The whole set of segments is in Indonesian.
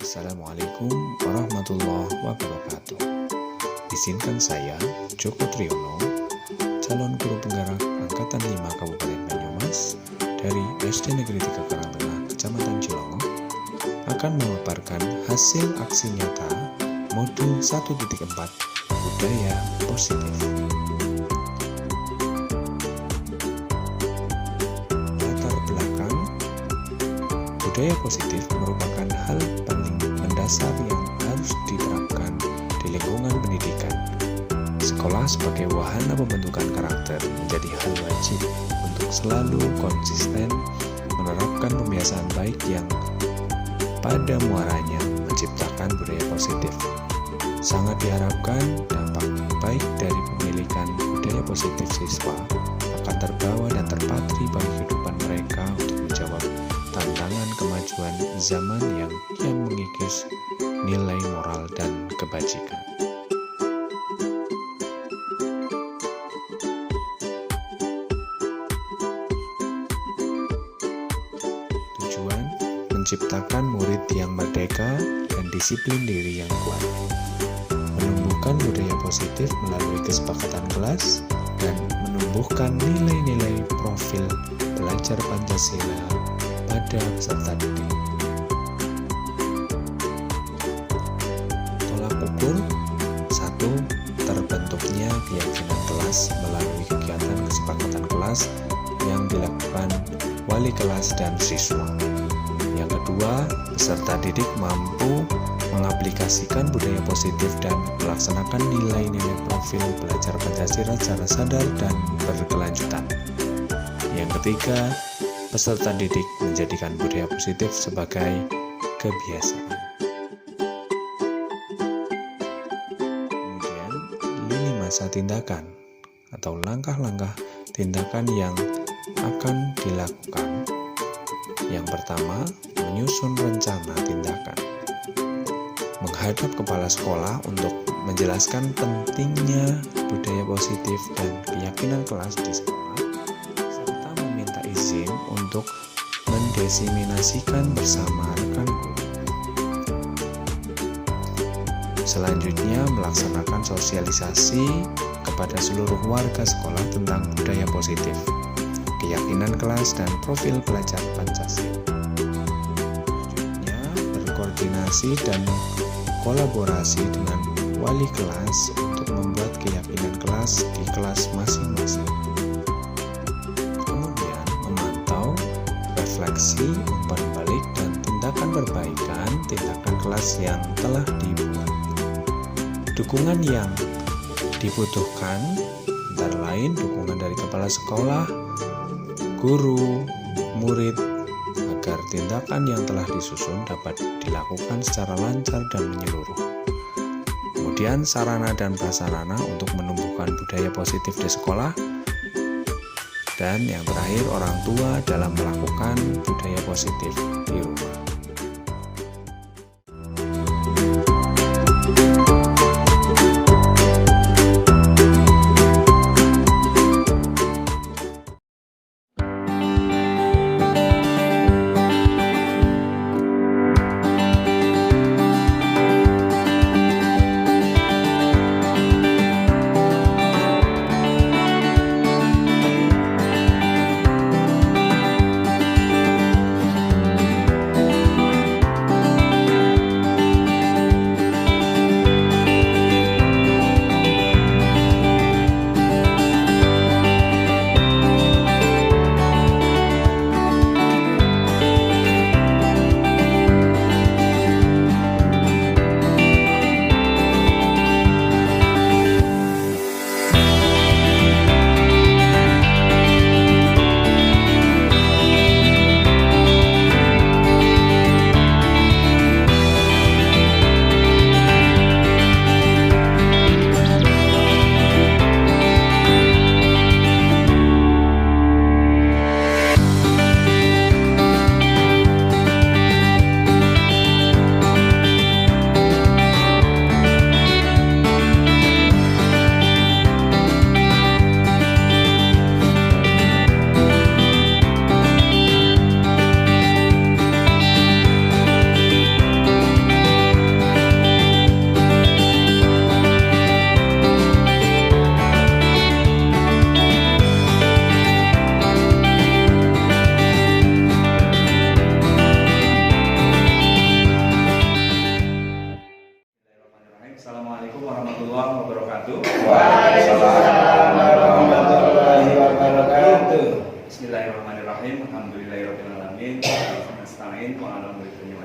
Assalamualaikum warahmatullahi wabarakatuh. Izinkan saya, Joko Triyono, calon guru penggerak Angkatan 5 Kabupaten Banyumas dari SD Negeri 3 Karangtengah, Kecamatan Cilongo, akan memaparkan hasil aksi nyata modul 1.4 Budaya Positif. Latar belakang budaya positif merupakan hal paling mendasar yang harus diterapkan di lingkungan pendidikan. Sekolah sebagai wahana pembentukan karakter menjadi hal wajib untuk selalu konsisten menerapkan pembiasaan baik yang pada muaranya menciptakan budaya positif. Sangat diharapkan dampak baik dari pemilikan budaya positif siswa akan terbawa dan terpatri bagi kehidupan mereka untuk menjawab tantangan kemajuan zaman yang kian mengikis nilai moral dan kebajikan. Tujuan menciptakan murid yang merdeka dan disiplin diri yang kuat. Menumbuhkan budaya positif melalui kesepakatan kelas dan menumbuhkan nilai-nilai profil belajar Pancasila pada peserta didik. Tolak ukur 1. Terbentuknya keyakinan kelas melalui kegiatan kesepakatan kelas yang dilakukan wali kelas dan siswa. Yang kedua, peserta didik mampu mengaplikasikan budaya positif dan melaksanakan nilai-nilai profil belajar Pancasila secara sadar dan berkelanjutan. Yang ketiga, peserta didik menjadikan budaya positif sebagai kebiasaan. Kemudian, lini masa tindakan atau langkah-langkah tindakan yang akan dilakukan. Yang pertama, menyusun rencana tindakan. Menghadap kepala sekolah untuk menjelaskan pentingnya budaya positif dan keyakinan kelas di sekolah, serta meminta izin untuk mendesiminasikan bersama rekan guru. Selanjutnya, melaksanakan sosialisasi kepada seluruh warga sekolah tentang budaya positif, keyakinan kelas, dan profil pelajar Pancasila. Selanjutnya, berkoordinasi dan kolaborasi dengan wali kelas untuk membuat keyakinan kelas di kelas masing-masing. Kemudian, memantau, refleksi, umpan balik, dan tindakan perbaikan tindakan kelas yang telah dibuat. Dukungan yang dibutuhkan antara lain dukungan dari kepala sekolah, guru, murid, agar tindakan yang telah disusun dapat dilakukan secara lancar dan menyeluruh. Kemudian sarana dan prasarana untuk menumbuhkan budaya positif di sekolah. Dan yang terakhir, orang tua dalam melakukan budaya positif di rumah.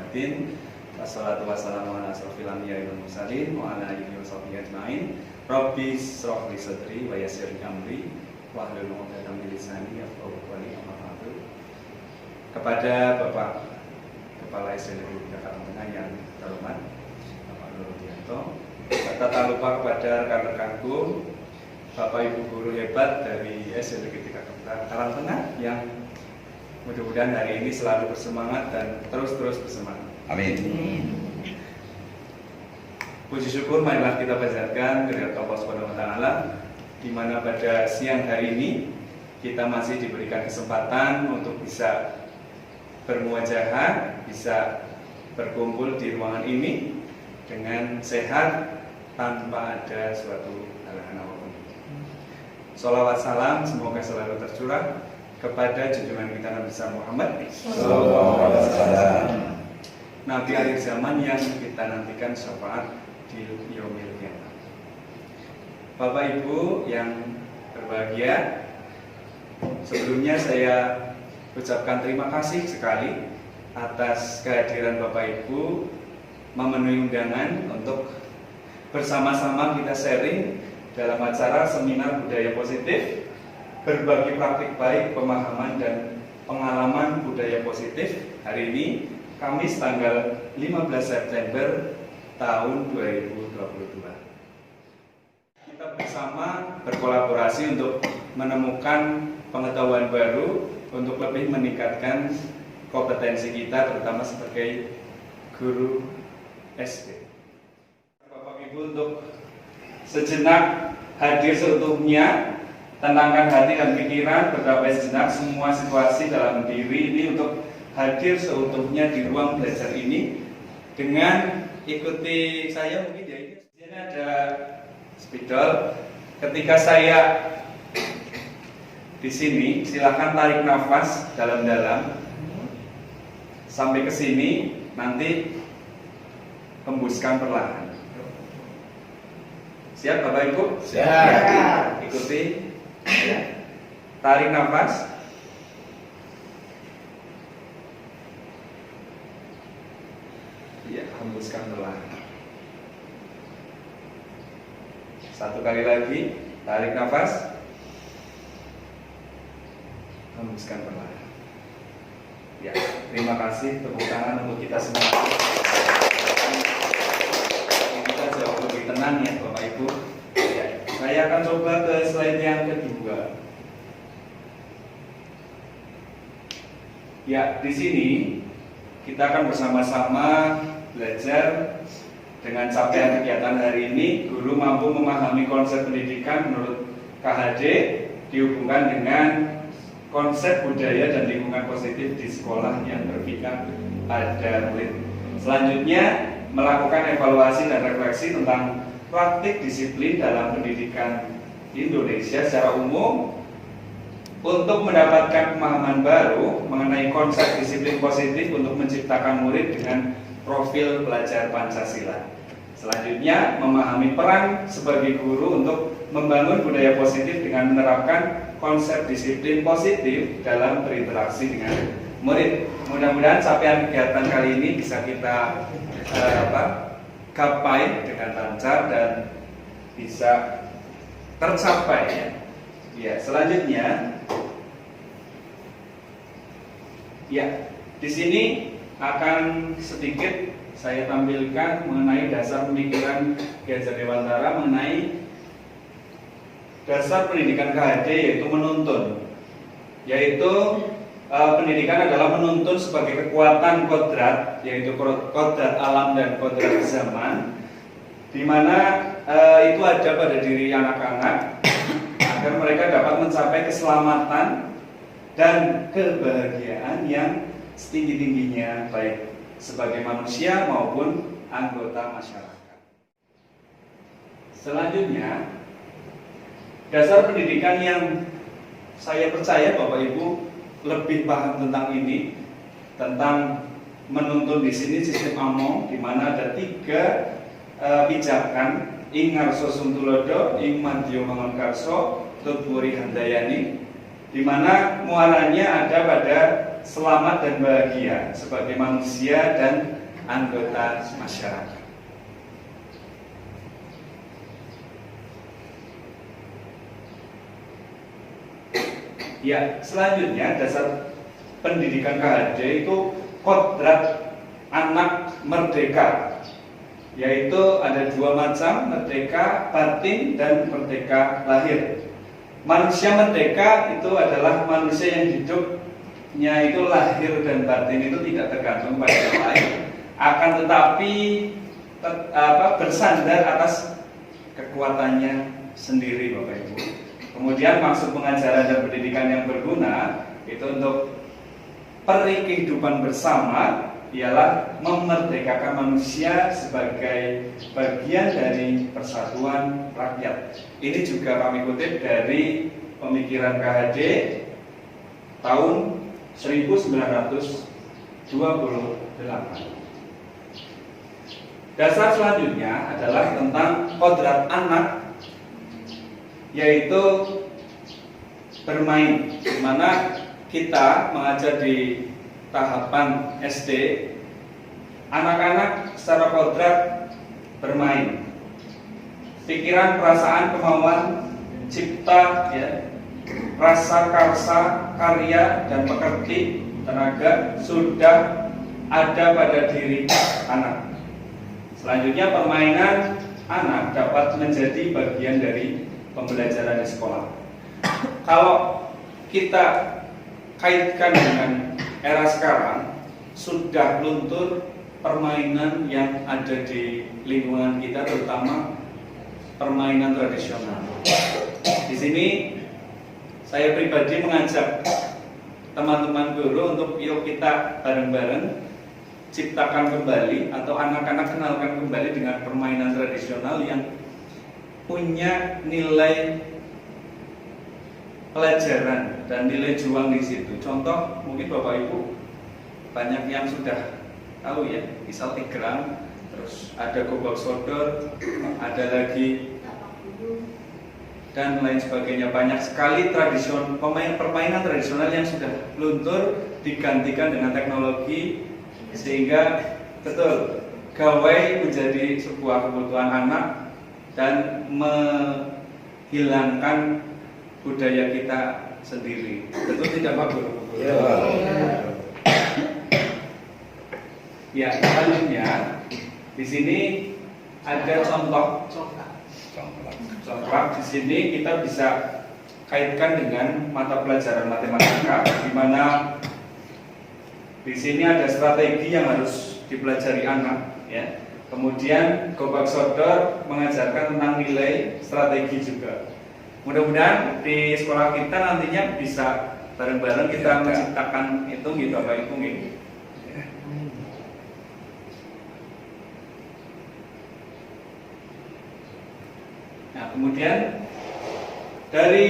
yaumiddin. Wassalatu wassalamu ala asrofil anbiya'i wal mursalin wa ala alihi wa sahbihi ajma'in. Rabbi shrah li sadri wa yassir li amri wahlul 'uqdatam min lisani yafqahu qawli. Amma ba'du. Kepada Bapak Kepala SD Negeri Jakarta Tengah yang terhormat Bapak Nur Rudianto, serta tak lupa kepada rekan-rekanku, Bapak Ibu guru hebat dari SD Negeri Jakarta Tengah yang mudah-mudahan hari ini selalu bersemangat dan terus bersemangat. Amin. Puji syukur marilah kita panjatkan kehadirat Allah Subhanahu wa taala, di mana pada siang hari ini kita masih diberikan kesempatan untuk bisa bermuajahah, bisa berkumpul di ruangan ini dengan sehat tanpa ada suatu halangan apapun. Sholawat salam semoga selalu tercurah kepada junjungan kita Nabi Muhammad SAW, Nabi akhir zaman yang kita nantikan syafaat di yaumil qiyamah. Bapak Ibu yang berbahagia, sebelumnya saya ucapkan terima kasih sekali atas kehadiran Bapak Ibu memenuhi undangan untuk bersama-sama kita sharing dalam acara seminar budaya positif, berbagi praktik baik, pemahaman dan pengalaman budaya positif. Hari ini Kamis tanggal 15 September tahun 2022. Kita bersama berkolaborasi untuk menemukan pengetahuan baru untuk lebih meningkatkan kompetensi kita, terutama sebagai guru SD. Bapak Ibu untuk sejenak hadir seutuhnya, tenangkan hati dan pikiran, berdamai sejenak semua situasi dalam diri ini untuk hadir seutuhnya di ruang belajar ini dengan ikuti saya mungkin ya. Ini ada spidol. Ketika saya di sini, silakan tarik nafas dalam-dalam sampai ke sini, nanti hembuskan perlahan. Siap Bapak Ibu? Siap. Ikuti. Ya. Tarik nafas. Ya, hembuskan perlahan. Satu kali lagi, tarik nafas. Hembuskan perlahan. Ya, terima kasih, tepuk tangan untuk kita semua. Kita jauh lebih tenang ya Bapak Ibu. Ya, saya akan coba ke slide yang kedua. Ya, di sini kita akan bersama-sama belajar dengan capaian kegiatan hari ini. Guru mampu memahami konsep pendidikan menurut KHD dihubungkan dengan konsep budaya dan lingkungan positif di sekolah yang berpihak pada murid. Selanjutnya, melakukan evaluasi dan refleksi tentang praktik disiplin dalam pendidikan Indonesia secara umum untuk mendapatkan pemahaman baru mengenai konsep disiplin positif untuk menciptakan murid dengan profil pelajar Pancasila. Selanjutnya, memahami peran sebagai guru untuk membangun budaya positif dengan menerapkan konsep disiplin positif dalam berinteraksi dengan murid. Mudah-mudahan capaian kegiatan kali ini bisa kita gapai dengan lancar dan bisa tercapai ya. Ya, selanjutnya ya, di sini akan sedikit saya tampilkan mengenai dasar pemikiran Ki Hajar Dewantara mengenai dasar pendidikan KHD, yaitu menuntun. Yaitu pendidikan adalah menuntun sebagai kekuatan kodrat, yaitu kodrat alam dan kodrat zaman, di mana itu ada pada diri anak-anak agar mereka dapat mencapai keselamatan dan kebahagiaan yang setinggi-tingginya, baik sebagai manusia maupun anggota masyarakat. Selanjutnya, dasar pendidikan yang saya percaya Bapak Ibu lebih paham tentang ini, tentang menuntun di sini sistem AMO, di mana ada 3 pijakan: ing ngarso suntulodo, ing madya mangunkarso, tutwuri handayani, di mana muaranya ada pada selamat dan bahagia sebagai manusia dan anggota masyarakat. Ya, selanjutnya dasar pendidikan KHD itu kodrat anak merdeka, yaitu ada dua macam, merdeka batin dan merdeka lahir. Manusia merdeka itu adalah manusia yang hidupnya itu lahir dan batin itu tidak tergantung pada yang lain, akan tetapi bersandar atas kekuatannya sendiri, Bapak Ibu. Kemudian maksud pengajaran dan pendidikan yang berguna itu untuk peri kehidupan bersama ialah memerdekakan manusia sebagai bagian dari persatuan rakyat. Ini juga kami kutip dari pemikiran KHD tahun 1928. Dasar selanjutnya adalah tentang kodrat anak, yaitu bermain, di mana kita mengajar di tahapan SD, anak-anak secara kodrat bermain. Pikiran, perasaan, kemauan, cipta, ya, rasa, karsa, karya, dan pekerti, tenaga sudah ada pada diri anak. Selanjutnya, permainan anak dapat menjadi bagian dari pembelajaran di sekolah. Kalau kita kaitkan dengan era sekarang, sudah luntur permainan yang ada di lingkungan kita, terutama permainan tradisional. Di sini saya pribadi mengajak teman-teman guru untuk yuk kita bareng-bareng ciptakan kembali atau anak-anak kenalkan kembali dengan permainan tradisional yang punya nilai pelajaran dan nilai juang di situ. Contoh, mungkin Bapak Ibu banyak yang sudah tahu ya, misal tigrang, terus ada gobak sodor, ada lagi dan lain sebagainya. Banyak sekali permainan tradisional yang sudah luntur digantikan dengan teknologi, sehingga betul gawai menjadi sebuah kebutuhan anak dan menghilangkan budaya kita sendiri. Betul tidak Pak Guru? Ya, selanjutnya di sini ada contoh congklak. Di sini kita bisa kaitkan dengan mata pelajaran matematika, di mana di sini ada strategi yang harus dipelajari anak, ya. Kemudian gobak sodor mengajarkan tentang nilai strategi juga. Mudah-mudahan di sekolah kita nantinya bisa bareng-bareng kita menciptakan itu gitu, Bapak Ibu gitu. Nah, kemudian dari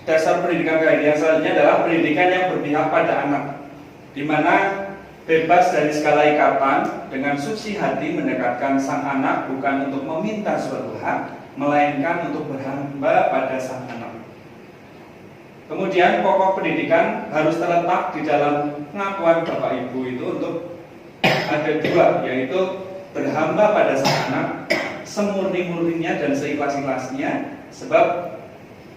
dasar pendidikan KHD yang selanjutnya adalah pendidikan yang berpihak pada anak, di mana bebas dari segala ikatan, dengan suci hati mendekatkan sang anak bukan untuk meminta suatu hak, melainkan untuk berhamba pada sang anak. Kemudian pokok pendidikan harus terletak di dalam pengakuan Bapak Ibu itu untuk ada dua, yaitu berhamba pada sang anak semurni-murninya dan seikhlas-ikhlasnya, sebab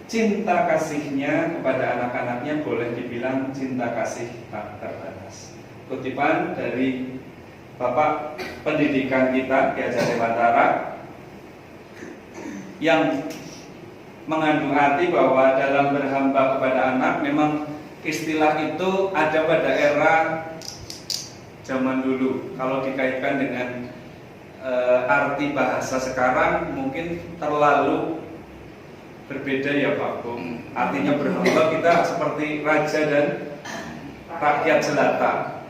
cinta kasihnya kepada anak-anaknya boleh dibilang cinta kasih tak terbatas. Kutipan dari Bapak Pendidikan kita, Ki Hajar Dewantara, yang mengandung arti bahwa dalam berhamba kepada anak, memang istilah itu ada pada era zaman dulu. Kalau dikaitkan dengan arti bahasa sekarang mungkin terlalu berbeda ya Pak Bung. Artinya berhamba kita seperti raja dan rakyat jelata.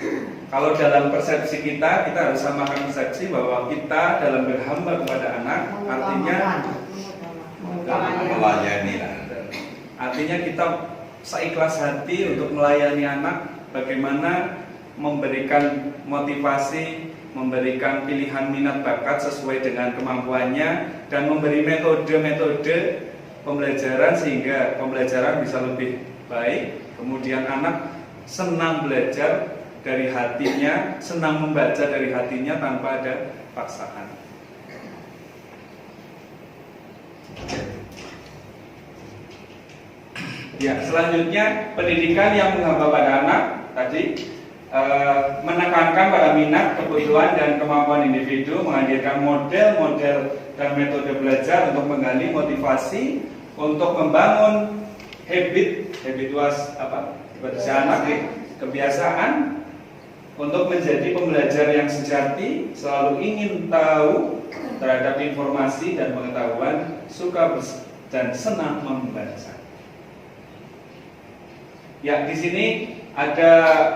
Kalau dalam persepsi kita harus samakan persepsi bahwa kita dalam berhamba kepada anak artinya melayani. Artinya kita seikhlas hati untuk melayani anak, bagaimana memberikan motivasi, memberikan pilihan minat bakat sesuai dengan kemampuannya, dan memberi metode-metode pembelajaran sehingga pembelajaran bisa lebih baik. Kemudian anak senang belajar dari hatinya, senang membaca dari hatinya tanpa ada paksaan. Ya, selanjutnya pendidikan yang menghamba pada anak tadi menekankan pada minat, kebutuhan, dan kemampuan individu, menghadirkan model-model dan metode belajar untuk menggali motivasi, untuk membangun kebiasaan, untuk menjadi pembelajar yang sejati, selalu ingin tahu terhadap informasi dan pengetahuan, suka dan senang membaca. Ya, di sini ada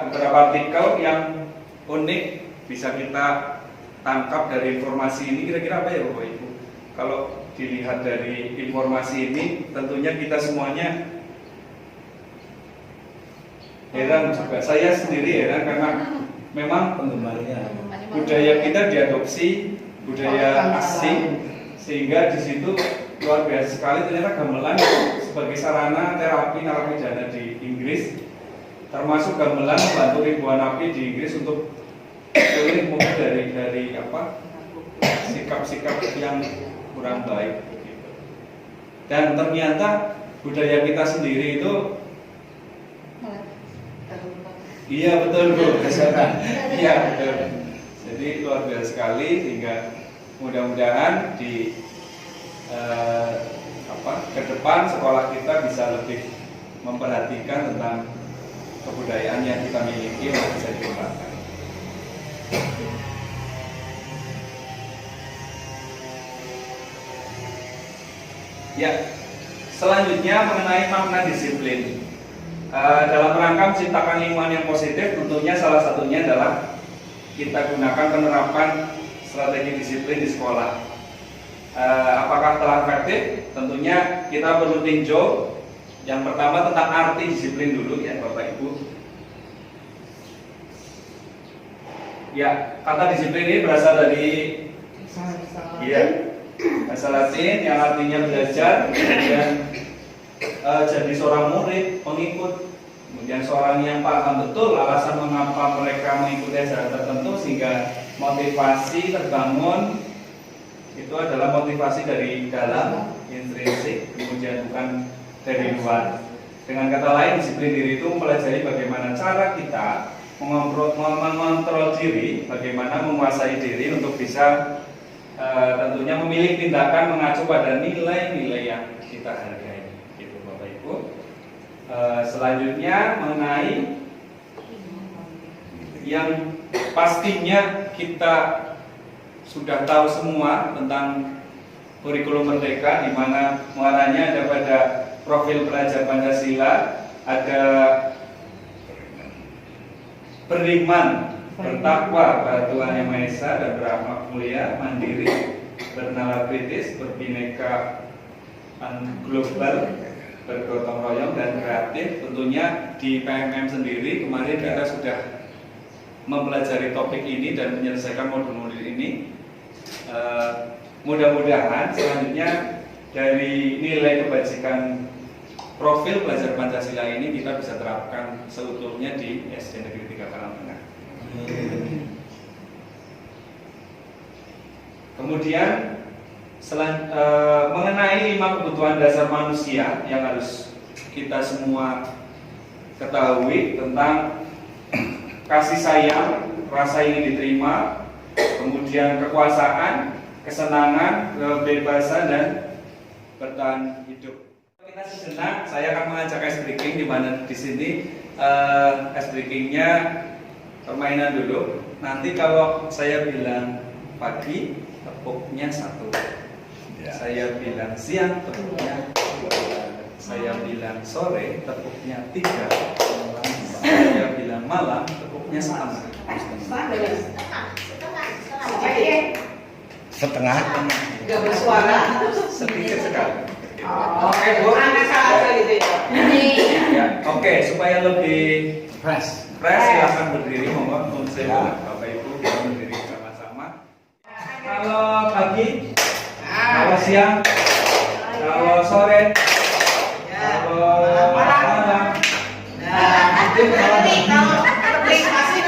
beberapa artikel yang unik bisa kita tangkap dari informasi ini. Kira-kira apa ya Bapak Ibu? Kalau dilihat dari informasi ini, tentunya kita semuanya heran juga. Saya sendiri heran karena memang budaya kita diadopsi budaya asing, sehingga di situ luar biasa sekali. Ternyata gamelan sebagai sarana terapi narapidana di Inggris, termasuk gamelan membantu ribuan napi di Inggris untuk pulih mungkin dari sikap-sikap yang kurang baik. Dan ternyata budaya kita sendiri itu, iya betul Bu, iya betul. Jadi luar biasa sekali, sehingga mudah-mudahan di ke depan sekolah kita bisa lebih memperhatikan tentang kebudayaan yang kita miliki untuk bisa dikembangkan. Ya, selanjutnya mengenai makna disiplin. Dalam rangka menciptakan lingkungan yang positif, tentunya salah satunya adalah kita gunakan penerapan strategi disiplin di sekolah. Apakah telah efektif? Tentunya kita perlu tinjau. Yang pertama tentang arti disiplin dulu ya Bapak Ibu. Ya, kata disiplin ini berasal dari bahasa Latin yang artinya belajar, kemudian jadi seorang murid, pengikut, kemudian seorang yang paham betul alasan mengapa mereka mengikuti ajaran tertentu, sehingga motivasi terbangun. Itu adalah motivasi dari dalam, intrinsik, kemudian bukan dari luar. Dengan kata lain, disiplin diri itu mempelajari bagaimana cara kita mengontrol diri, bagaimana menguasai diri untuk bisa tentunya memilih tindakan mengacu pada nilai-nilai yang kita hargai. Gitu Bapak Ibu. Selanjutnya mengenai yang pastinya kita sudah tahu semua tentang kurikulum Merdeka, di mana muaranya ada pada profil pelajar Pancasila, ada beriman, bertakwa pada Tuhan Yang Maha Esa dan berakhlak mulia, mandiri, bernalar kritis, berbineka global, bergotong royong dan kreatif. Tentunya di PMM sendiri kemarin kita sudah mempelajari topik ini dan menyelesaikan modul-modul ini. Mudah-mudahan selanjutnya dari nilai kebajikan profil pelajar Pancasila ini kita bisa terapkan seutuhnya di SD Negeri 3 Karangtengah. Kemudian mengenai 5 kebutuhan dasar manusia yang harus kita semua ketahui tentang kasih sayang, rasa ingin diterima, kemudian kekuasaan, kesenangan, kebebasan, dan bertahan hidup. Kita sejenak, saya akan mengajak ice breaking, di mana di sini ice breakingnya permainan dulu. Nanti kalau saya bilang pagi, tepuknya 1. Saya bilang siang, tepuknya 2. Saya bilang sore, tepuknya 3. Saya bilang malam, tepuknya setengah. Setengah. Gak bersuara. Sedikit sekali. Oke, Bu. Gitu ya. Oke, supaya lebih Fresh. silahkan berdiri, mohon saya Bapak Ibu bisa berdiri sama-sama. Kalau pagi, kalau siang, kalau sore, kalau malam. Nah, itu kalau masih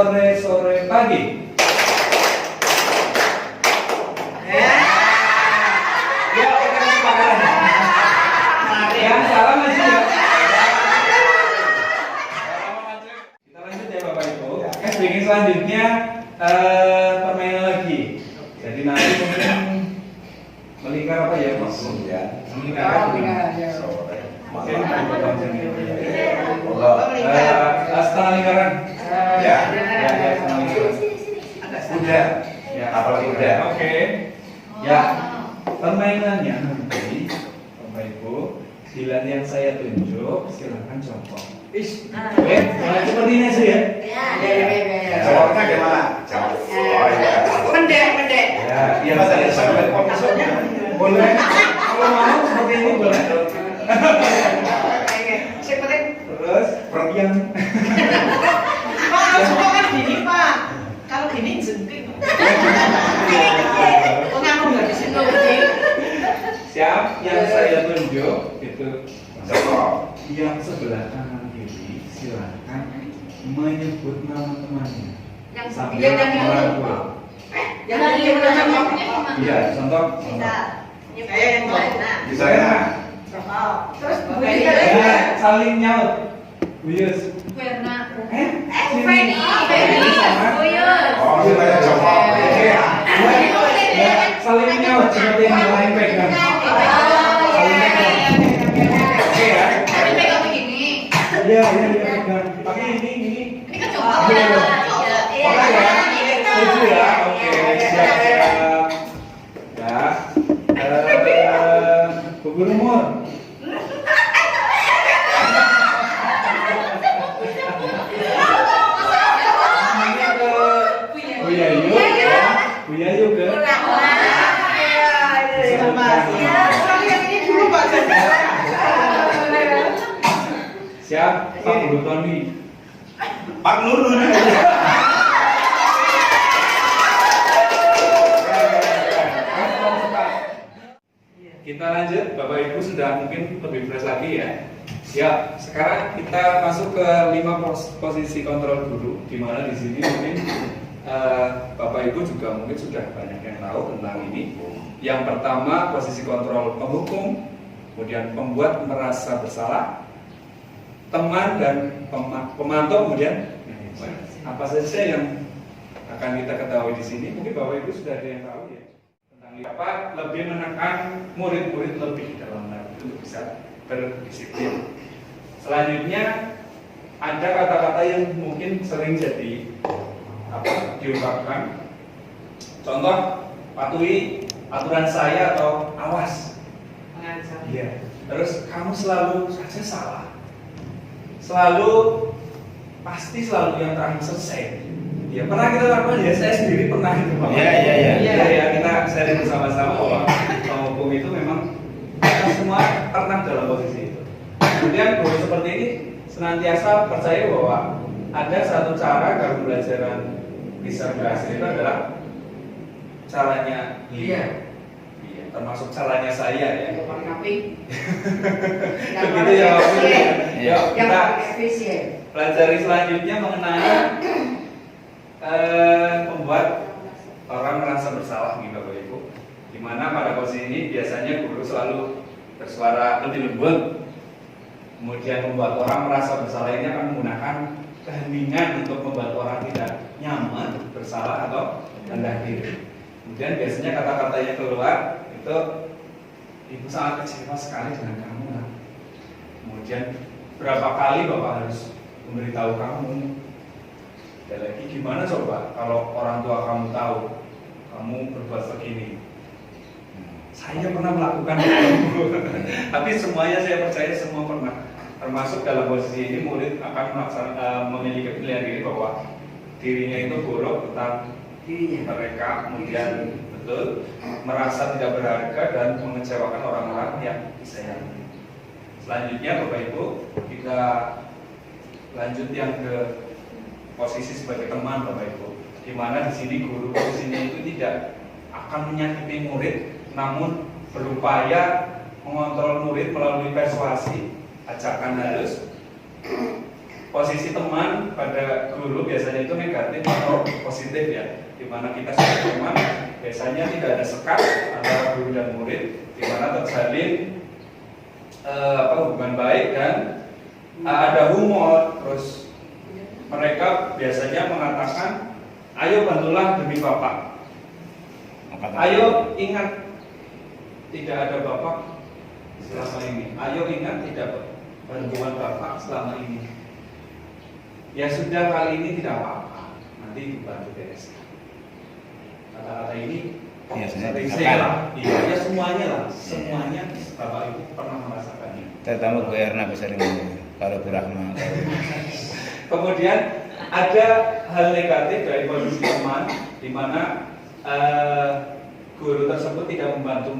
sore pagi. Ya, kita sepakat. Yang salah masih ya. Kita lanjut ya Bapak Ibu. Breaking selanjutnya permainan lagi. Jadi nanti mungkin melingkar apa ya Mas? Ya. Melingkar. Mungkin potong sini. Setengah lingkaran. Ya, setengah lingkaran. Kuda. Ya, kapal kuda. Oke. Ya. Permainannya nanti Bapak Ibu, giliran yang saya tunjuk silakan contoh. Oke, mulai seperti ini aja ya. Jawabnya gimana? Jawab. Oh iya. Pendek. Ya, saya sampai maksudnya boleh. Kalau mau seperti ini boleh. Seperti Terus yang Pak, semua kan gini Pak. Kalau gini jengking. Oh ngaku nggak di sini. siap yang saya tunjuk itu contoh. Yang sebelah kanan kiri silakan menyebut nama temannya. Sambil merangkul. Iya, contoh. Saya yang mana? Bisa ya? Terus Ya, saling nyaut. Buyus. Feni. Oh, kita yang jawab. Ya, saling nyaut seperti yang lain pegang. Saling pegang. Oke ya. Iya, pegang. Tapi ini. Oke ya. Setuju ya. Oke, siap. Ya. Gugur umur. Buya yuk ke. Siap, Pak Guru Tony. Pak Nurul. Kita lanjut, Bapak Ibu sudah mungkin lebih fresh lagi ya. Siap. Sekarang kita masuk ke 5 posisi kontrol guru, di mana di sini mungkin Bapak Ibu juga mungkin sudah banyak yang tahu tentang ini. Yang pertama posisi kontrol penghukum, kemudian pembuat merasa bersalah, teman dan pemantau, kemudian apa saja yang akan kita ketahui di sini. Mungkin Bapak Ibu sudah ada yang tahu ya tentang apa lebih menekan murid-murid lebih dalam hal itu untuk bisa berdisiplin. Selanjutnya ada kata-kata yang mungkin sering jadi diungkapkan. Contoh, patuhi aturan saya atau awas. Iya. Terus kamu selalu saja salah. Pasti selalu yang terakhir selesai. Ya pernah kita lakukan ya, saya sendiri pernah itu Pak. Ya, kita sharing bersama-sama bahwa hukum itu memang kita semua pernah dalam posisi itu. Kemudian guru seperti ini senantiasa percaya bahwa ada satu cara agar pembelajaran bisa berhasil itu adalah caranya dia. Iya, termasuk caranya saya ya. Begitu ya Pak. Yuk kita pelajari selanjutnya mengenai membuat orang merasa bersalah nih Bapak Ibu. Dimana pada posisi ini biasanya guru selalu bersuara lebih lembut. Kemudian membuat orang merasa bersalah ini akan menggunakan keheningan untuk membuat orang tidak nyaman, bersalah atau rendah diri. Kemudian biasanya kata-kata yang keluar itu, ibu sangat kecewa sekali dengan kamu. Nah. Kemudian berapa kali Bapak harus memberitahu kamu. Dan lagi gimana coba kalau orang tua kamu tahu kamu berbuat begini. Saya pernah melakukan itu. Tapi semuanya saya percaya semua pernah. Termasuk dalam posisi ini murid akan memiliki pilihan diri bahwa dirinya itu buruk tentang mereka, kemudian betul merasa tidak berharga dan mengecewakan orang-orang yang disayangi. Selanjutnya Bapak Ibu, kita lanjut yang ke posisi sebagai teman Bapak Ibu. Di mana di sini guru posisinya itu tidak akan menyakiti murid, namun berupaya mengontrol murid melalui persuasi, ajakan halus, posisi teman pada guru biasanya itu negatif atau positif ya, dimana kita sebagai teman biasanya tidak ada sekat antara guru dan murid, dimana terjalin hubungan baik dan ada humor. Terus mereka biasanya mengatakan, ayo bantulah demi bapak, ayo ingat tidak ada bapak selama ini, ayo ingat tidak bantuan bapak selama ini. Ya sudah, kali ini tidak apa-apa, nanti dibantu bereskan. Kata-kata ini sering saya lah, iya semuanya lah, semuanya bapak ibu pernah merasakannya. Terutama Bu Erna bisa dengan kalau Bu Rahma. Kemudian ada hal negatif dari posisi teman, di mana guru tersebut tidak membantu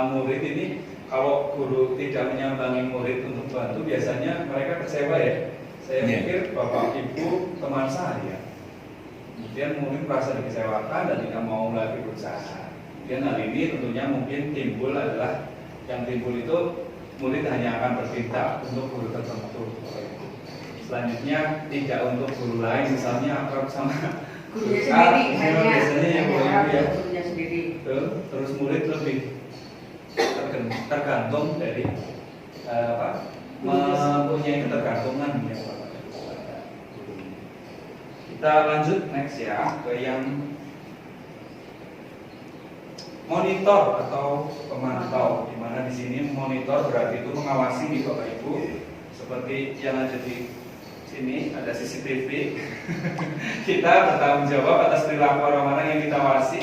murid ini. Kalau guru tidak menyambangi murid untuk bantu, biasanya mereka kecewa ya. Saya pikir bapak ibu teman saya. Kemudian murid merasa dikecewakan dan tidak mau lagi berusaha. Kemudian hal ini tentunya mungkin timbul adalah yang timbul itu murid hanya akan bertindak untuk guru tertentu. Selanjutnya tidak untuk guru lain, misalnya akrab sama gurunya sendiri, biasanya yang gurunya sendiri. Terus murid lebih tergantung dari mempunyai ketergantungan ya. Kita lanjut next ya ke yang monitor atau pemantau, di mana di sini monitor berarti itu mengawasi nih Bapak Ibu, seperti yang ada di sini ada CCTV. Kita bertanggung jawab atas perilaku orang-orang yang kita awasi.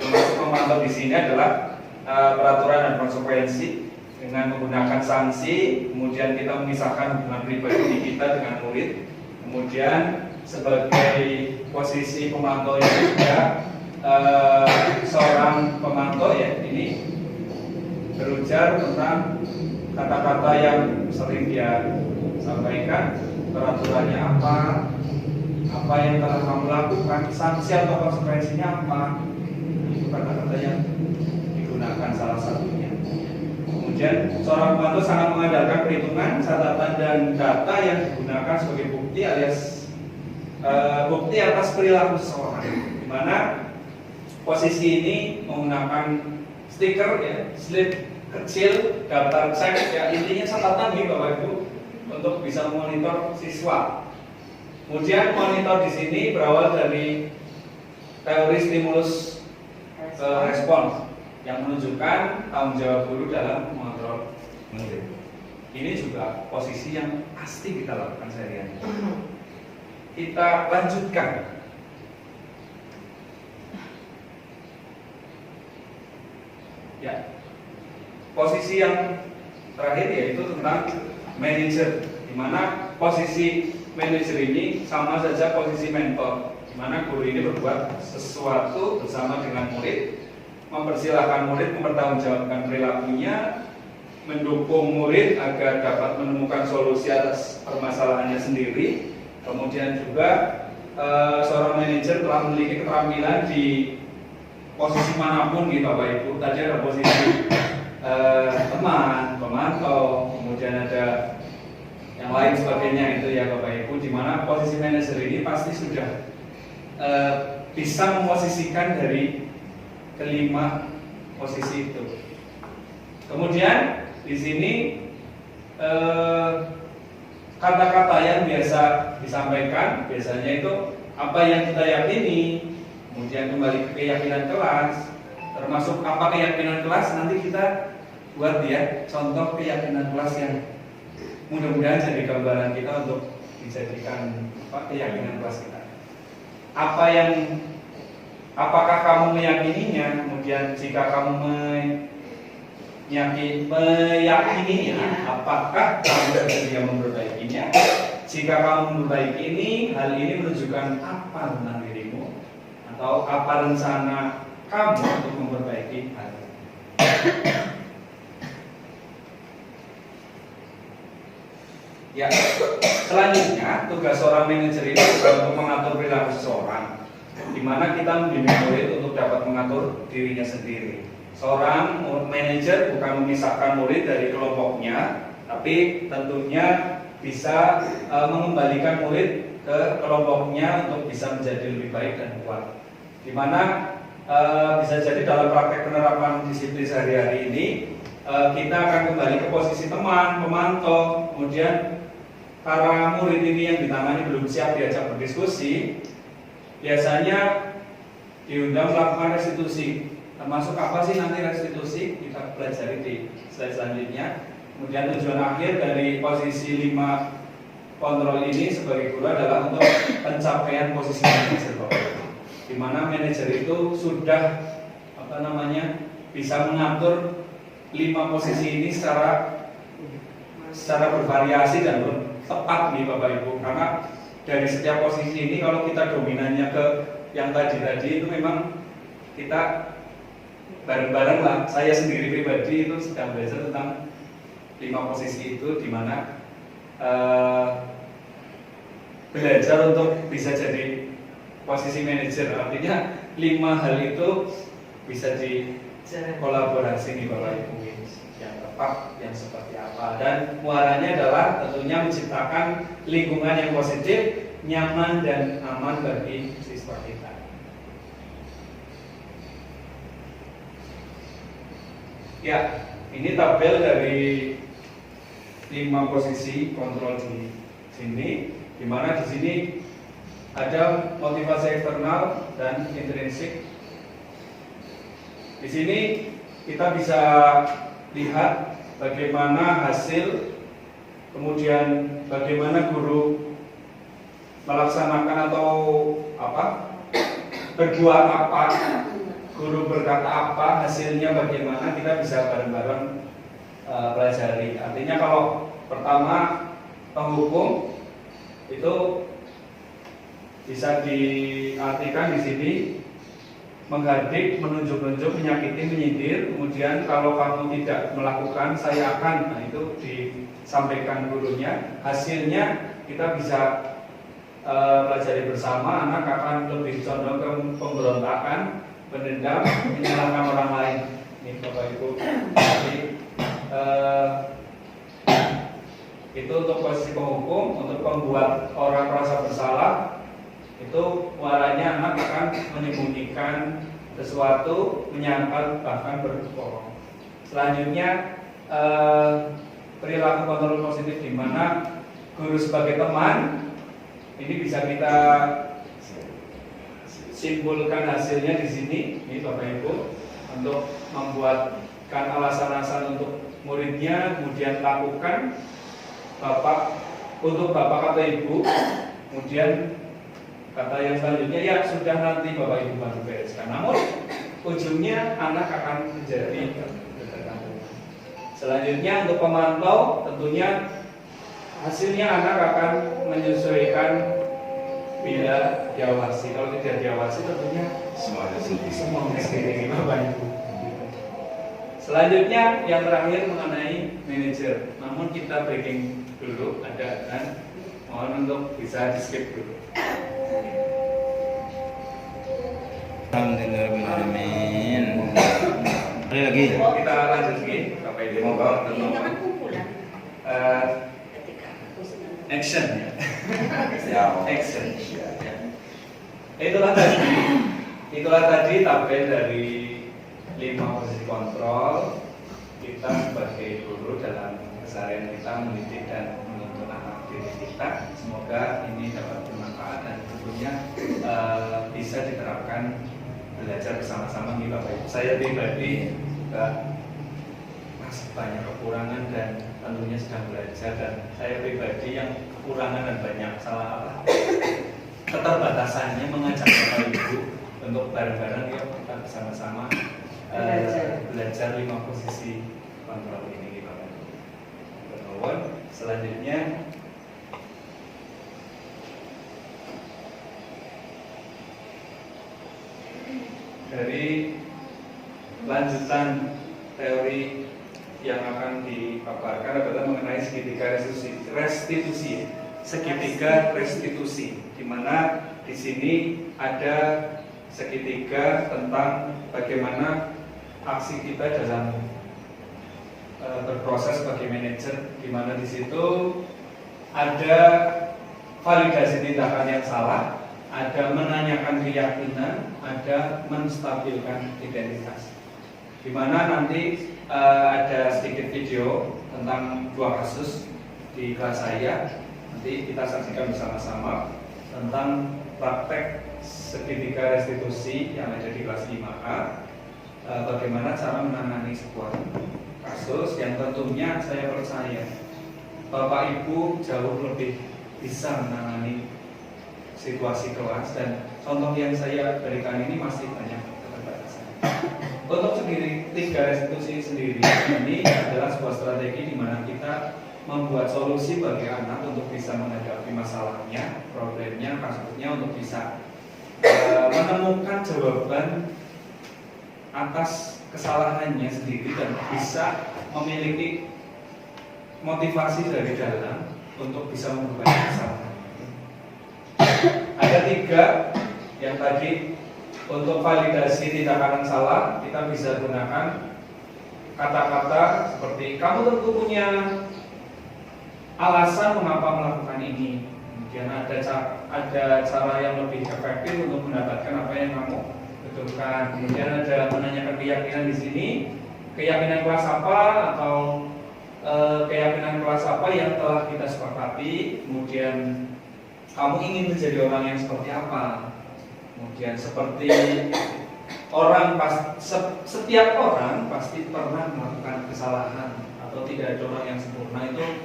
Termasuk pemantau di sini adalah peraturan dan konsekuensi dengan menggunakan sanksi. Kemudian kita memisahkan hubungan pribadi kita dengan murid. Kemudian sebagai posisi pemantau yang juga seorang pemantau ya, ini berujar tentang kata-kata yang sering dia sampaikan, peraturannya apa yang telah kamu lakukan, sanksi atau konsekuensinya apa. Itu kata-kata yang digunakan salah satunya. Kemudian seorang pemantau sangat mengandalkan perhitungan, catatan dan data yang digunakan sebagai bukti alias bukti atas perilaku seseorang, di mana posisi ini menggunakan stiker ya, slip kecil, daftar cek ya, intinya catatan nih Bapak Ibu untuk bisa memonitor siswa. Kemudian monitor di sini berawal dari teori stimulus respons yang menunjukkan tanggung jawab guru dalam mengontrol murid. Ini juga posisi yang pasti kita lakukan sehari-hari. Kita lanjutkan. Ya, posisi yang terakhir yaitu tentang manajer, di mana posisi manajer ini sama saja posisi mentor, di mana guru ini berbuat sesuatu bersama dengan murid, mempersilahkan murid mempertanggungjawabkan perilakunya, mendukung murid agar dapat menemukan solusi atas permasalahannya sendiri. Kemudian juga seorang manajer telah memiliki keterampilan di posisi manapun gitu Bapak Ibu. Tadi ada posisi teman, pemantau, kemudian ada yang lain sebagainya itu ya Bapak Ibu, di mana posisi manajer ini pasti sudah bisa memposisikan dari kelima posisi itu. Kemudian di sini kata-kata yang biasa disampaikan biasanya itu apa yang kita yakini, kemudian kembali ke keyakinan kelas, termasuk apa keyakinan kelas nanti kita buat ya contoh keyakinan kelas yang mudah-mudahan jadi gambaran kita untuk dijadikan keyakinan kelas kita. Apakah kamu meyakininya? Kemudian jika kamu meyakininya, apakah kamu bersedia memperbaikinya? Jika kamu memperbaiki ini, hal ini menunjukkan apa tentang dirimu atau apa rencana kamu untuk memperbaiki hal ini. Ya, selanjutnya tugas seorang manajer ini untuk mengatur perilaku seseorang, di mana kita membimbing murid untuk dapat mengatur dirinya sendiri. Seorang manajer bukan memisahkan murid dari kelompoknya, tapi tentunya bisa mengembalikan murid ke kelompoknya untuk bisa menjadi lebih baik dan kuat. Dimana bisa jadi dalam praktek penerapan disiplin sehari-hari ini kita akan kembali ke posisi teman, pemantau, kemudian para murid ini yang ditangani belum siap diajak berdiskusi, biasanya diundang melakukan restitusi. Termasuk apa sih nanti restitusi, kita pelajari di slide selanjutnya. Kemudian tujuan akhir dari posisi 5 kontrol ini sebagai guru adalah untuk pencapaian posisi manajer, di mana manajer itu sudah bisa mengatur 5 posisi ini secara bervariasi dan tepat nih Bapak Ibu. Karena dari setiap posisi ini kalau kita dominannya ke yang tadi itu memang kita bareng-bareng lah. Saya sendiri pribadi itu sedang belajar tentang 5 posisi itu, di mana belajar untuk bisa jadi posisi manajer. Artinya 5 hal itu bisa dikolaborasi nih Bapak Ibu, yang tepat, yang seperti apa. Dan muaranya adalah tentunya menciptakan lingkungan yang positif, nyaman dan aman bagi siswa kita. Ya, ini tabel dari 5 posisi kontrol di sini, di mana di sini ada motivasi eksternal dan intrinsik. Di sini kita bisa lihat bagaimana hasil, kemudian bagaimana guru melaksanakan atau berbuat apa, guru berkata apa, hasilnya bagaimana, kita bisa bareng-bareng pelajari. Artinya kalau pertama penghukum itu bisa diartikan di sini menghardik, menunjuk-nunjuk, menyakiti, menyindir. Kemudian kalau kamu tidak melakukan, saya akan. Nah, itu disampaikan gurunya. Hasilnya kita bisa pelajari bersama. Anak akan lebih condong ke pemberontakan, pendendam, menyalahkan orang lain. Ini Bapak Ibu. Jadi itu untuk posisi penghukum. Untuk membuat orang merasa bersalah, itu muaranya anak akan menyembunyikan sesuatu, menyangkal, bahkan berbohong. Selanjutnya perilaku kontrol positif, di mana guru sebagai teman ini bisa kita simpulkan hasilnya di sini, ini Bapak Ibu, untuk membuatkan alasan-alasan untuk muridnya, kemudian lakukan untuk Bapak atau Ibu, kemudian kata yang selanjutnya, ya sudah nanti Bapak Ibu bantu bereskan. Namun ujungnya anak akan menjadi ketergantungan. Selanjutnya untuk pemantau, tentunya hasilnya anak akan menyesuaikan bila diawasi. Kalau tidak diawasi, tentunya semuanya sendiri Bapak Ibu. Selanjutnya yang terakhir mengenai manajer. Namun kita breaking dulu, ada kan? Mohon untuk bisa di skip dulu. Alhamdulillahirrahmanirrahim. Ada lagi? Kita lanjut lagi, Bapak Ibu. Jangan kumpulan. Action ya. Ya. Action. Itulah tadi tabel dari 5 posisi kontrol kita sebagai guru dalam keseharian kita mendidik dan menuntun anak didik kita. Semoga ini dapat bermanfaat dan tentunya bisa diterapkan belajar bersama-sama nih Bapak Ibu. Saya pribadi juga masih banyak kekurangan dan tentunya sedang belajar, dan saya pribadi yang kekurangan dan banyak salah keterbatasannya mengajak Bapak Ibu untuk bareng-bareng yuk kita bersama-sama belajar 5 posisi kontrol ini Bapak Ibu. Kemudian selanjutnya dari lanjutan teori yang akan dipaparkan adalah mengenai segitiga restitusi, segitiga restitusi, di mana di sini ada segitiga tentang bagaimana aksi kita dalam berproses sebagai manajer, di mana di situ ada validasi tindakan yang salah, ada menanyakan keyakinan, ada menstabilkan identitas. Di mana nanti ada sedikit video tentang 2 kasus di kelas saya. Nanti kita saksikan bersama-sama tentang praktek segitiga restitusi yang ada di kelas 5A. Bagaimana cara menangani sebuah kasus yang tentunya saya percaya Bapak Ibu jauh lebih bisa menangani situasi kelas, dan contoh yang saya berikan ini masih banyak keterbatasan. Untuk sendiri 3 restitusi sendiri ini adalah sebuah strategi di mana kita membuat solusi bagi anak untuk bisa menghadapi masalahnya, problemnya, kasusnya, untuk bisa menemukan jawaban atas kesalahannya sendiri dan bisa memiliki motivasi dari dalam untuk bisa memperbaiki kesalahan. Ada 3 yang tadi. Untuk validasi tindakan salah, kita bisa gunakan kata-kata seperti kamu tentu punya alasan mengapa melakukan ini. Kemudian ada cara yang lebih efektif untuk mendapatkan apa yang kamu butuhkan. Kemudian ada menanyakan keyakinan di sini, keyakinan kelas apa atau keyakinan kelas apa yang telah kita sepakati. Kemudian kamu ingin menjadi orang yang seperti apa. Kemudian seperti setiap orang pasti pernah melakukan kesalahan atau tidak ada orang yang sempurna. Itu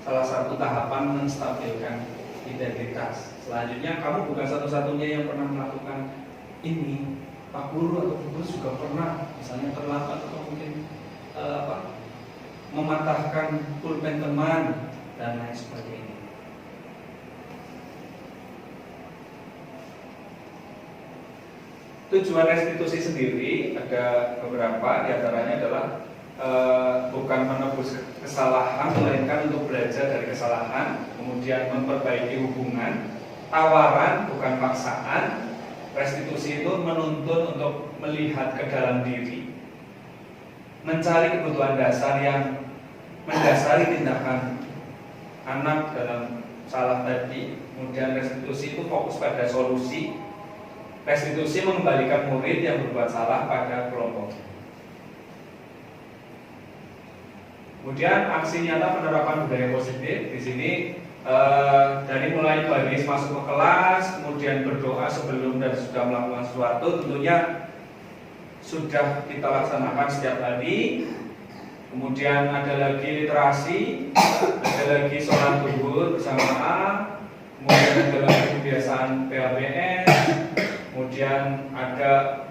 salah satu tahapan menstabilkan identitas. Selanjutnya, kamu bukan satu-satunya yang pernah melakukan ini. Pak guru atau guru juga pernah, misalnya terlambat atau mungkin mematahkan pulpen teman dan lain sebagainya. Tujuan restitusi sendiri ada beberapa, diantaranya adalah bukan menebus kesalahan, melainkan untuk belajar dari kesalahan, kemudian memperbaiki hubungan, tawaran bukan paksaan. Restitusi itu menuntun untuk melihat ke dalam diri, mencari kebutuhan dasar yang mendasari tindakan anak dalam salah tadi. Kemudian restitusi itu fokus pada solusi. Restitusi mengembalikan murid yang berbuat salah pada kelompok. Kemudian aksi nyata penerapan budaya positif di sini dari mulai baris masuk ke kelas, kemudian berdoa sebelum dan sudah melakukan sesuatu, tentunya sudah kita laksanakan setiap hari. Kemudian ada lagi literasi, ada lagi sholat zuhur bersamaan, kemudian ada lagi kebiasaan PABS. Kemudian ada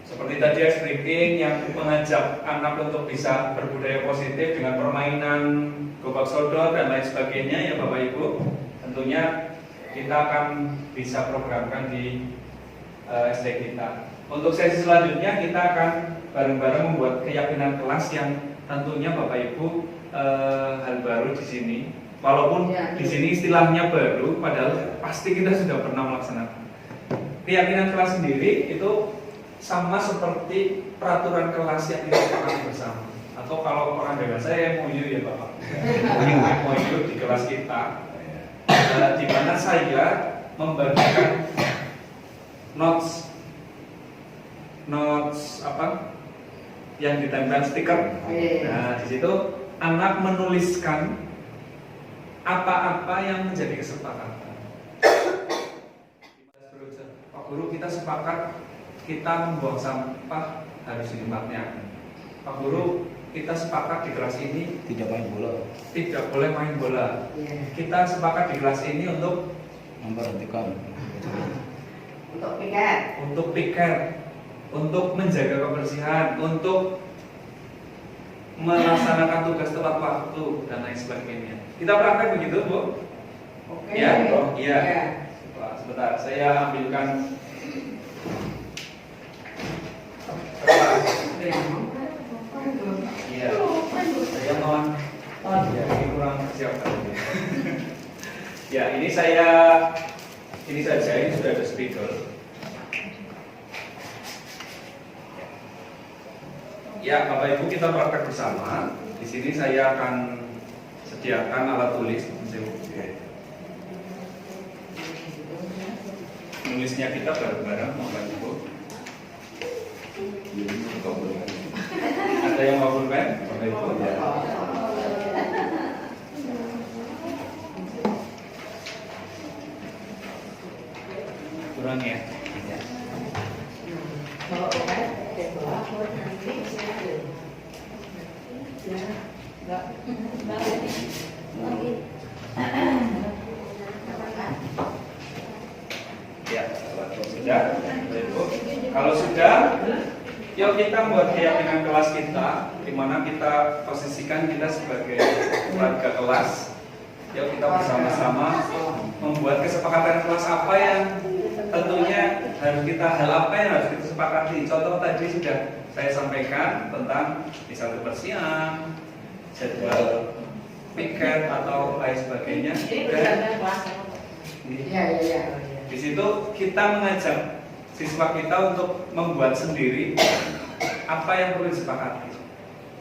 seperti tadi ice breaking yang mengajak anak untuk bisa berbudaya positif dengan permainan gobak sodor dan lain sebagainya ya Bapak Ibu. Tentunya kita akan bisa programkan di SD kita. Untuk sesi selanjutnya kita akan bareng-bareng membuat keyakinan kelas yang tentunya Bapak Ibu hal baru di sini. Walaupun di sini istilahnya baru, padahal pasti kita sudah pernah melaksanakan. Keyakinan kelas sendiri itu sama seperti peraturan kelas yang kita sepakati bersama. Atau kalau orang dewasa ya MOU ya Bapak. MOU di kelas kita, di mana saya membagikan notes apa yang ditempel stiker. Nah di situ anak menuliskan apa-apa yang menjadi kesepakatan. Pak Guru, kita sepakat kita membuang sampah harus di tempatnya. Pak Guru, kita sepakat di kelas ini Tidak main bola. tidak boleh main bola. Kita sepakat di kelas ini untuk Memperhatikan. Untuk piket. piket, untuk menjaga kebersihan, untuk melaksanakan tugas tepat waktu dan lain sebagainya. Kita praktek begitu, Bu? Oke. Ya, oh, iya. Ya. Sebentar, saya ambilkan. Iya. Saya malah ya, ini kurang siap. Ya, ini saja, ini sudah ada spidol. Ya, Bapak Ibu kita praktek bersama. Di sini saya akan sediakan alat tulis. Nulisnya kita bareng-bareng Bapak Ibu. Ada yang mau pulpen? Bapak Ibu ya. Kurang ya? Ya, sudah. Kalau sudah, yuk kita buat keyakinan kelas kita, di mana kita posisikan kita sebagai warga kelas. Yuk kita bersama-sama membuat kesepakatan kelas apa yang tentunya hal apa yang harus kita sepakati. Contoh tadi sudah saya sampaikan tentang misal kebersihan, jadwal piket atau lain sebagainya. Iya. Di situ kita mengajak siswa kita untuk membuat sendiri apa yang perlu disepakati.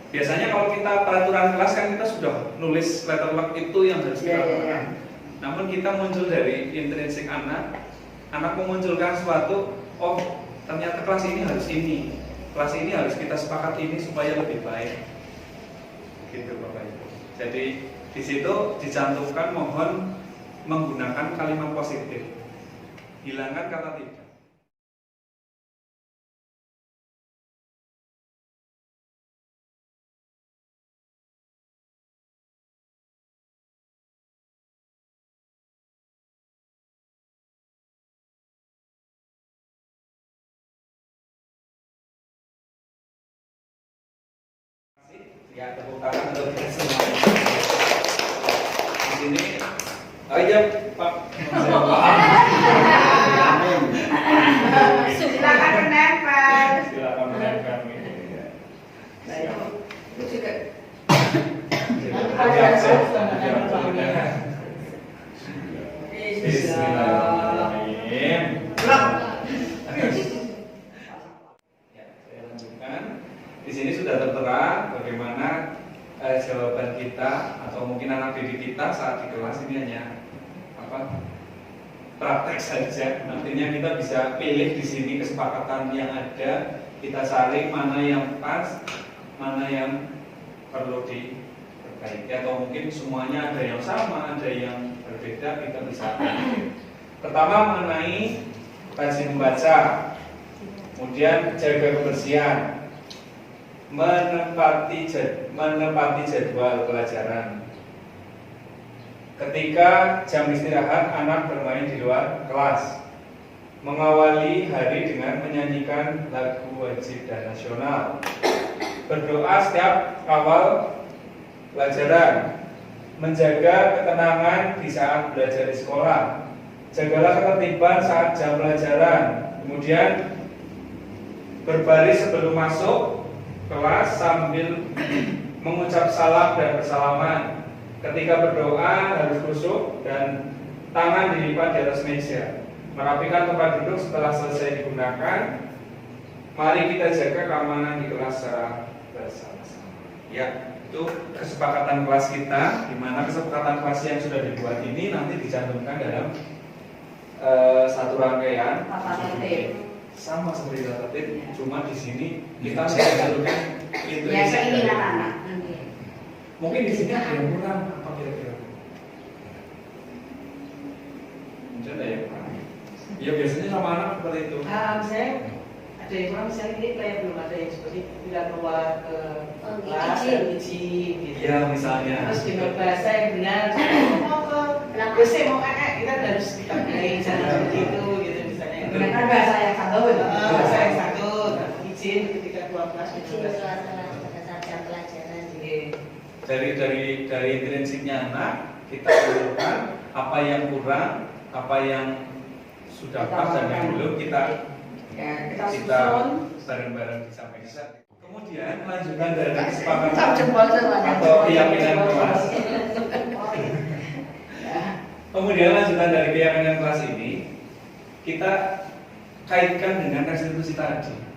Biasanya kalau kita peraturan kelas kan kita sudah nulis letter luck itu yang harus kita lakukan. Namun kita muncul dari intrinsik anak memunculkan sesuatu, oh ternyata kelas ini harus kita sepakati ini supaya lebih baik. Gitu Bapak Ibu. Jadi di situ dicantumkan mohon menggunakan kalimat positif. Hilangkan kata tidak. Ya, tepuk tangan untuk kita semua. Di sini, ayo Pak. Silakan menempel. Silakan menempel. Itu juga. Bismillahirrahmanirrahim. Ya, saya lanjutkan. Di sini sudah tertera bagaimana jawaban kita atau mungkin anak didik kita saat di kelas ini hanya praktek saja. Artinya kita bisa pilih di sini kesepakatan yang ada, kita saring mana yang pas, mana yang perlu diperbaiki, atau mungkin semuanya ada yang sama, ada yang berbeda, kita bisa pilih. Pertama mengenai rajin membaca, kemudian jaga kebersihan, menepati jadwal pelajaran. Ketika jam istirahat, anak bermain di luar kelas. Mengawali hari dengan menyanyikan lagu wajib dan nasional. Berdoa setiap awal pelajaran. Menjaga ketenangan di saat belajar di sekolah. Jagalah ketertiban saat jam pelajaran. Kemudian berbaris sebelum masuk kelas sambil mengucap salam dan bersalaman. Ketika berdoa harus khusyuk dan tangan dilipat di atas meja. Merapikan tempat duduk setelah selesai digunakan. Mari kita jaga keamanan di kelas secara bersama-sama. Ya, itu kesepakatan kelas kita, di mana kesepakatan kelas yang sudah dibuat ini nanti dicantumkan dalam satu rangkaian. Sama seperti tata tertib, cuma di sini kita mencantumkan intuisi dari anak. Mungkin di sini ada yang kurang, apa kira-kira? Mungkin ada yang kurang. Ya biasanya sama anak seperti itu. Saya ada yang kurang, misalnya ini kayak belum ada yang seperti tidak keluar ke kelas dan izin gitu. Iya misalnya. Terus dengan bahasa yang benar, mau ke WC mau kita harus kita pilih jangan seperti itu gitu misalnya. Gunakan bahasa yang satu. Bahasa yang satu, izin ketika keluar kelas Izin keluar kelas pada saat jam pelajaran. Dari intrinsiknya anak kita lakukan apa yang kurang, apa yang sudah pas dan yang belum kita bareng-bareng disampaikan. Kemudian lanjutan dari kesepakatan atau keyakinan kelas. Kemudian lanjutan dari keyakinan kelas ini kita kaitkan dengan restitusi tadi.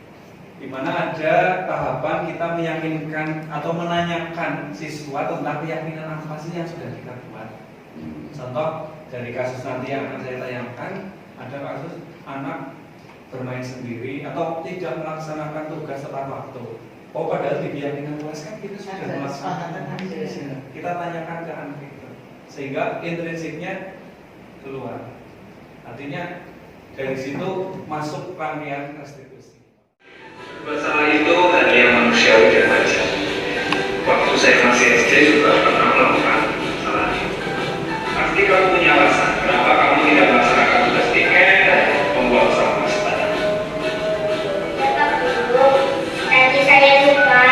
Di mana ada tahapan kita meyakinkan atau menanyakan siswa tentang keyakinan apa sih yang sudah kita buat. Contoh dari kasus nanti yang akan saya tayangkan, ada kasus anak bermain sendiri atau tidak melaksanakan tugas tepat waktu. Oh, padahal di keyakinan kelas kan kita sudah melaksanakan. Kita tanyakan ke anak itu, sehingga intrinsiknya keluar. Artinya dari situ masuk rangkaian restitusi. Masalah itu hal yang manusiawi dan wajar. Waktu saya masih SD juga pernah melakukan masalah itu. Pasti kamu punya alasan kenapa kamu tidak melaksanakan tugas tiket dan membuang sampah sebanyak. Ya Pak Guru, tadi saya lupa.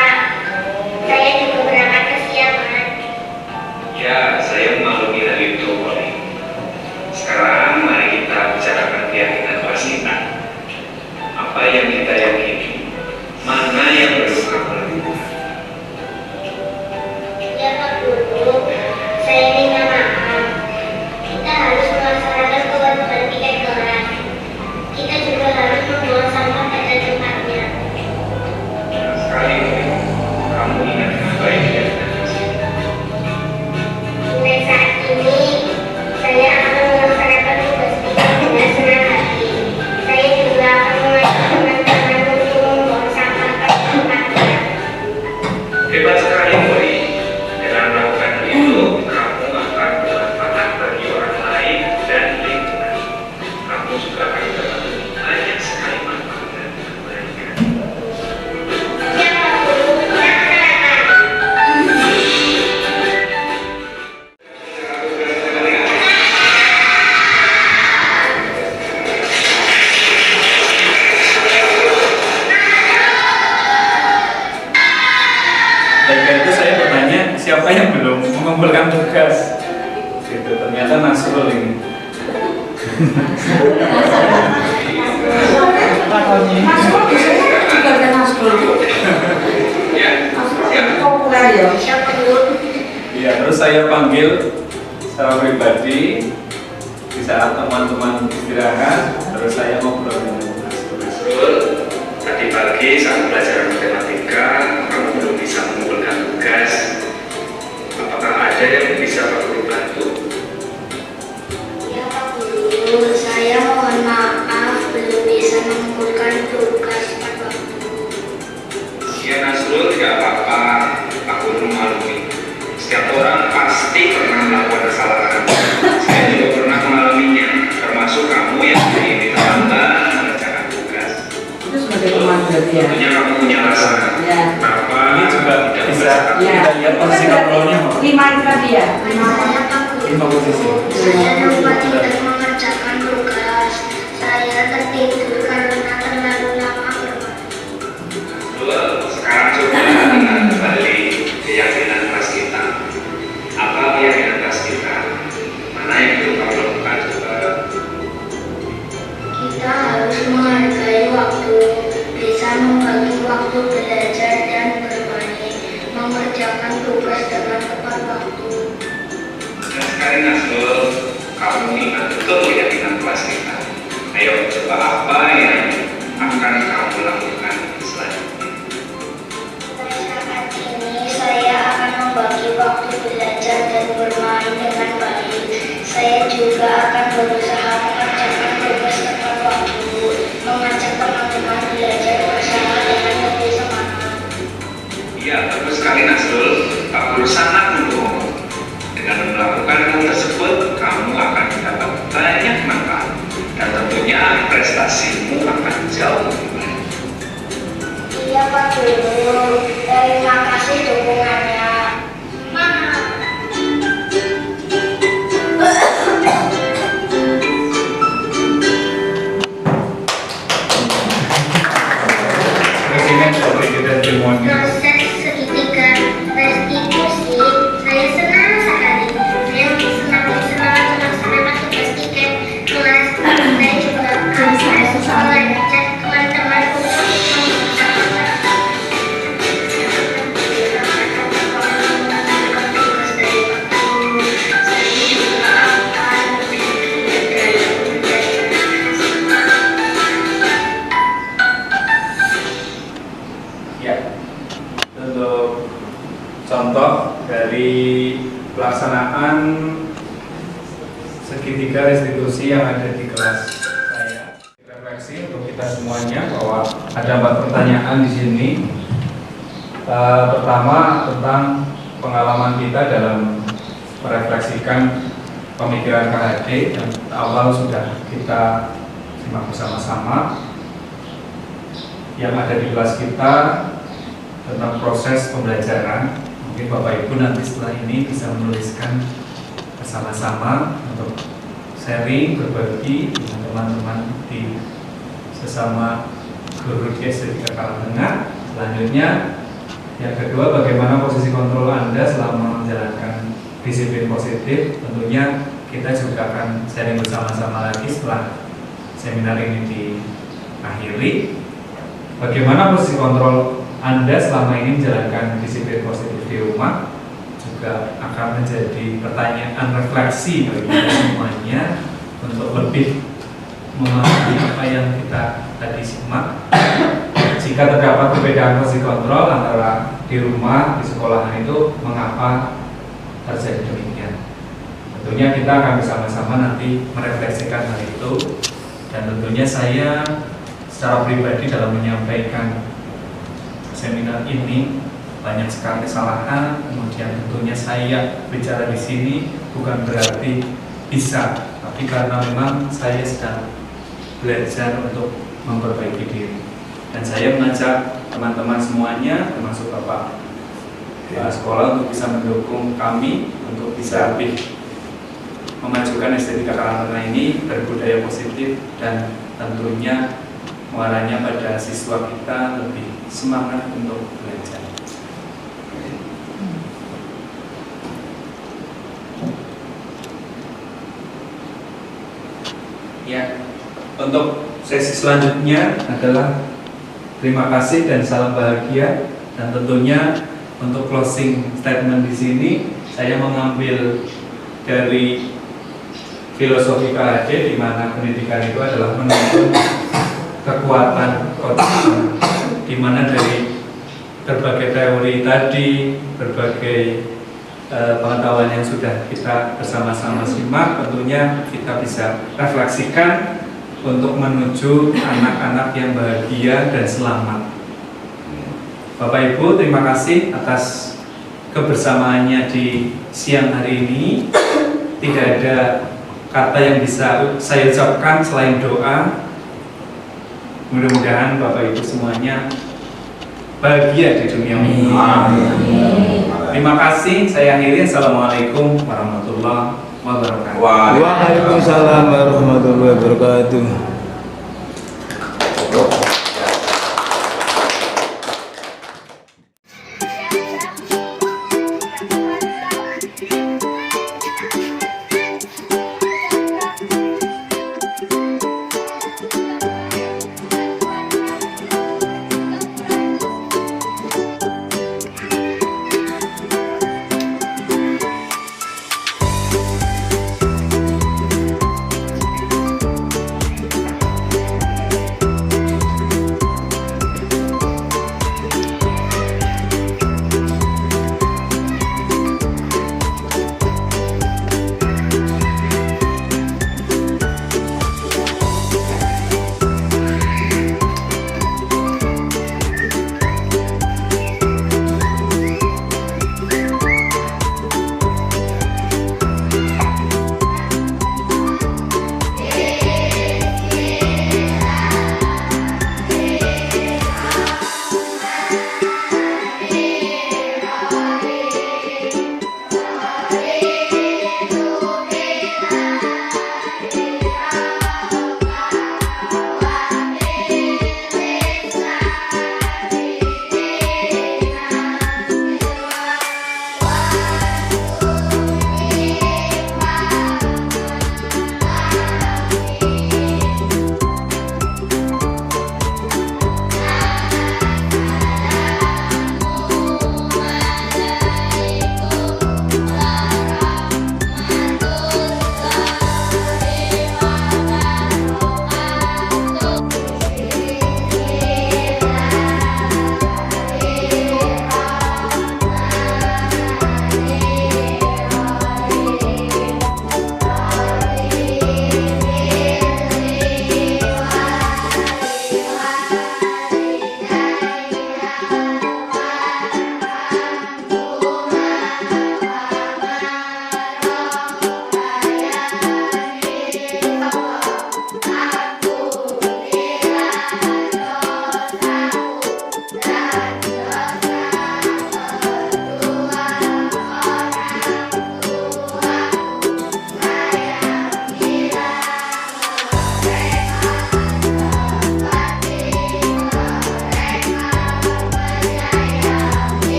Saya juga berangkat kesiangan. Ya, saya memaklumi hal itu, Oli. Sekarang mari kita bicarakan keyakinan kelas kita. Apa yang kita yakini? Mana yang perlu kamu lakukan? Ya Pak Guru, saya minta maaf. Kita harus melaksanakan kewajiban tiket kelas. Kita juga harus membuang sampah pada tempatnya. Sekali ini, kamu ingat dengan baik keyakinan kelas kita. Mulai saat ini, saya akan melaksanakan tugas tiket dengan senang hati. Saya juga akan mengajak teman-teman untuk membuang sampah pada tempatnya. Hebat sekali, Oli. Dengan melakukan hal itu, kamu akan bermanfaat bagi orang lain dan lingkungan. Kamu juga akan dapat banyak sekali manfaat dari kebaikan. Ya Pak Guru, laksanakan. Ketika itu saya bertanya siapa yang belum mengumpulkan tugas. Gitu. Ternyata Nasrul ini. Nasrul juga ada Nasrul. Ya, ya. Populer ya. Siapa Guru? Iya, terus saya panggil secara pribadi di saat teman-teman istirahat, terus saya ngobrol dengan Nasrul. Betul. Tadi pagi saat pelajaran matematika, kamu belum bisa mengumpulkan tugas. Apakah ada yang bisa Pak Guru bantu? Ya Pak Guru, saya mohon maaf belum bisa mengumpulkan tugas tepat waktu. Ya Nasrul, tidak apa-apa. Pak Guru maklumi. Setiap orang pasti pernah melakukan kesalahan. Saya juga pernah mengalaminya, termasuk kamu yang diminta lambat mengerjakan tugas. Itu sebagai teman berarti ya. Tentunya kamu punya alasan. Ya. Kenapa Ini juga tidak bisa mengerjakan Ya. kita lihat posisi kontrolnya, Pak. 5 itu tadi ya. 5 Saya Pak Guru, 5 posisi. saya lupa tidak mengerjakan tugas. Saya tertidur karena terlalu lama bermain. Betul. Sekarang coba ingat kembali keyakinan kelas kita. Apa keyakinan kelas kita? Mana yang belum kamu lakukan coba? Kita harus menghargai waktu, bisa membagi waktu belajar dan bermain, mengerjakan tugas dengan tepat waktu. Dan sekali Nasrul, kamu ingat betul keyakinan kelas kita. Ayo coba apa yang akan kamu lakukan selanjutnya? Mulai saat ini saya akan membagi waktu belajar dan bermain dengan baik. Saya juga akan berusaha mengerjakan tugas tepat waktu, mengajak teman-teman belajar bersama dengan lebih semangat. Iya, bagus sekali Nasrul. Pak Guru sangat mendukung. Dengan melakukan hal tersebut, kamu akan mendapat banyak manfaat dan tentunya prestasimu akan jauh lebih baik. Iya Pak Guru, terima kasih dukungannya. Semangat. Presiden dari kita semuanya. Proses segitiga restitusi, saya senang sekali. Saya semakin semangat melaksanakan tugas tiket kelas. Saya juga akan mengajak teman-teman untuk mengerjakan tugas dari waktu. Saya juga akan Ya, untuk contoh dari pelaksanaan segitiga restitusi yang ada di kelas saya. Refleksi untuk kita semuanya bahwa ada 4 pertanyaan di sini. Pertama tentang pengalaman kita dalam merefleksikan pemikiran KHD yang awal sudah kita simak bersama-sama. Yang ada di kelas kita tentang proses pembelajaran. Mungkin Bapak Ibu nanti setelah ini bisa menuliskan bersama-sama untuk sharing, berbagi dengan teman-teman di sesama guru di SD 3 Karangtengah. Selanjutnya, yang kedua, bagaimana posisi kontrol Anda selama menjalankan disiplin positif. Tentunya kita juga akan sharing bersama-sama lagi setelah seminar ini diakhiri. Bagaimana posisi kontrol Anda selama ini menjalankan disiplin positif di rumah, juga akan menjadi pertanyaan refleksi bagi kita semuanya untuk lebih memahami apa yang kita tadi simak. Jika terdapat perbedaan posisi kontrol antara di rumah, di sekolahan itu, mengapa terjadi demikian? Tentunya kita akan bersama-sama nanti merefleksikan hal itu. Dan tentunya saya secara pribadi dalam menyampaikan seminar ini banyak sekali kesalahan. Kemudian tentunya saya bicara di sini bukan berarti bisa, tapi karena memang saya sedang belajar untuk memperbaiki diri. Dan saya mengajak teman-teman semuanya, termasuk Bapak sekolah, untuk bisa mendukung kami untuk bisa lebih memajukan SD 3 Karangtengah ini berbudaya positif dan tentunya muaranya pada siswa kita lebih semangat untuk belajar. Ya, untuk sesi selanjutnya adalah terima kasih dan salam bahagia. Dan tentunya untuk closing statement di sini saya mengambil dari filosofi KHD, di mana pendidikan itu adalah menuntun kekuatan kota, di mana dari berbagai teori tadi, berbagai pengetahuan yang sudah kita bersama-sama simak, tentunya kita bisa refleksikan untuk menuju anak-anak yang bahagia dan selamat. Bapak Ibu, terima kasih atas kebersamaannya di siang hari ini. Tidak ada kata yang bisa saya ucapkan selain doa. Mudah-mudahan Bapak Ibu semuanya bahagia di dunia ini. Terima kasih. Saya akhiri. Assalamualaikum warahmatullahi wabarakatuh. Waalaikumsalam warahmatullahi wabarakatuh.